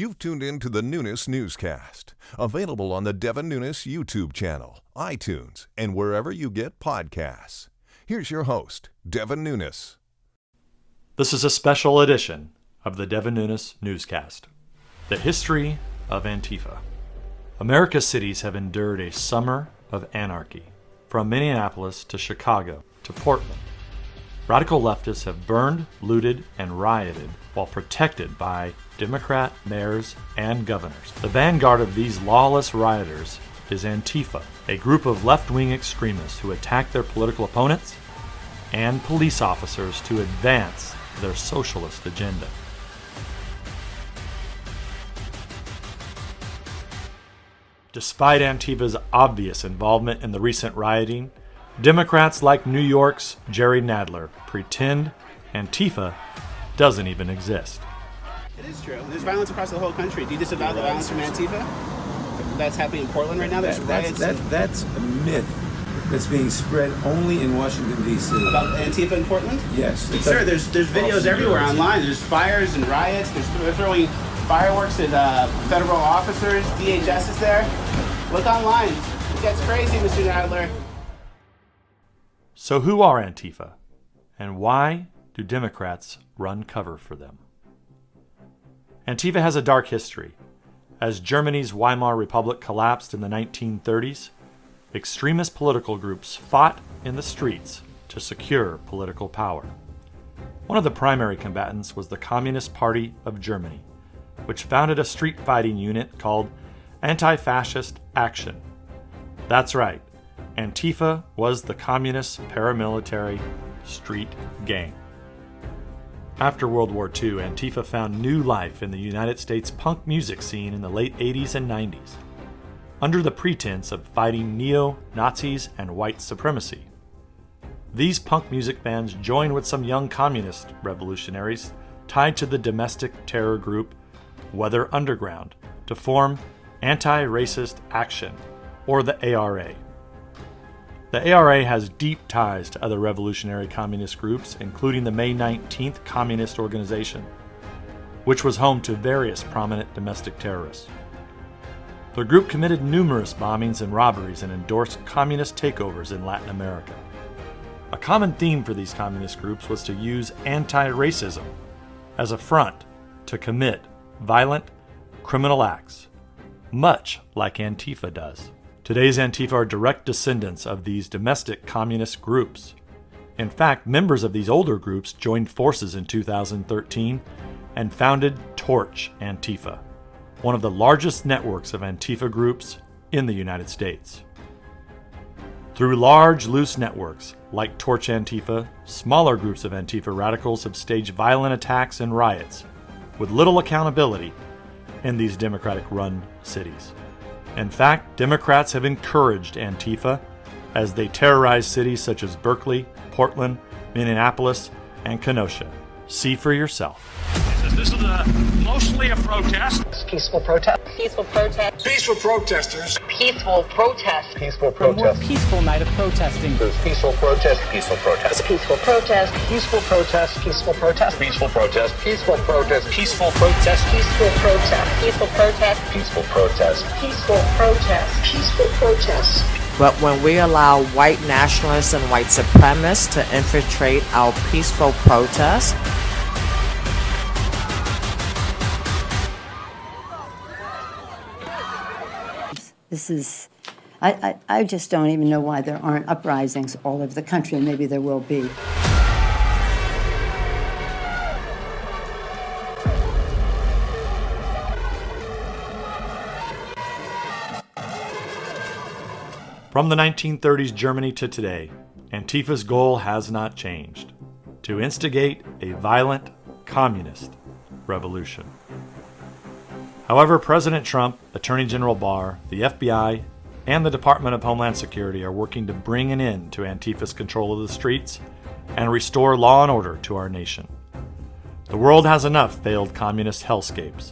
You've tuned in to the Nunes Newscast, available on the Devin Nunes YouTube channel, iTunes, and wherever you get podcasts. Here's your host, Devin Nunes. This is a special edition of the Devin Nunes Newscast. The history of Antifa. America's cities have endured a summer of anarchy, from Minneapolis to Chicago to Portland. Radical leftists have burned, looted, and rioted while protected by Democrat mayors and governors. The vanguard of these lawless rioters is Antifa, a group of left-wing extremists who attack their political opponents and police officers to advance their socialist agenda. Despite Antifa's obvious involvement in the recent rioting, Democrats like New York's Jerry Nadler pretend Antifa doesn't even exist. It is true. There's violence across the whole country. Do you disavow the violence from Antifa that's happening in Portland right now? That's a myth that's being spread only in Washington, D.C. About Antifa in Portland? Yes. Sir, there's videos everywhere online. There's fires and riots. They're throwing fireworks at federal officers. DHS is there. Look online. It gets crazy, Mr. Nadler. So who are Antifa, and why do Democrats run cover for them? Antifa has a dark history. As Germany's Weimar Republic collapsed in the 1930s, extremist political groups fought in the streets to secure political power. One of the primary combatants was the Communist Party of Germany, which founded a street fighting unit called Anti-Fascist Action. That's right. Antifa was the communist paramilitary street gang. After World War II, Antifa found new life in the United States punk music scene in the late 80s and 90s, under the pretense of fighting neo-Nazis and white supremacy. These punk music bands joined with some young communist revolutionaries tied to the domestic terror group Weather Underground to form Anti-Racist Action, or the ARA. The ARA has deep ties to other revolutionary communist groups, including the May 19th Communist Organization, which was home to various prominent domestic terrorists. The group committed numerous bombings and robberies and endorsed communist takeovers in Latin America. A common theme for these communist groups was to use anti-racism as a front to commit violent criminal acts, much like Antifa does. Today's Antifa are direct descendants of these domestic communist groups. In fact, members of these older groups joined forces in 2013 and founded Torch Antifa, one of the largest networks of Antifa groups in the United States. Through large, loose networks like Torch Antifa, smaller groups of Antifa radicals have staged violent attacks and riots with little accountability in these Democratic-run cities. In fact, Democrats have encouraged Antifa as they terrorize cities such as Berkeley, Portland, Minneapolis, and Kenosha. See for yourself. This is mostly a protest. Peaceful protest. Peaceful protest. Peaceful protesters. Peaceful protest. Peaceful protest. A more peaceful night of protesting. There's peaceful protest. Peaceful protest. Peaceful protest. Peaceful protest. Peaceful protest. Peaceful protest. Peaceful protest. Peaceful protest. Peaceful protest. Peaceful protest. Peaceful protest. Peaceful protest. Peaceful protest. But when we allow white nationalists and white supremacists to infiltrate our peaceful protests, this is, I just don't even know why there aren't uprisings all over the country, and maybe there will be. From the 1930s Germany to today, Antifa's goal has not changed: to instigate a violent communist revolution. However, President Trump, Attorney General Barr, the FBI, and the Department of Homeland Security are working to bring an end to Antifa's control of the streets and restore law and order to our nation. The world has enough failed communist hellscapes,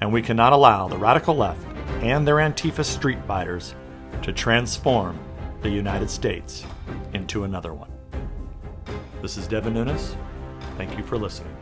and we cannot allow the radical left and their Antifa street fighters to transform the United States into another one. This is Devin Nunes. Thank you for listening.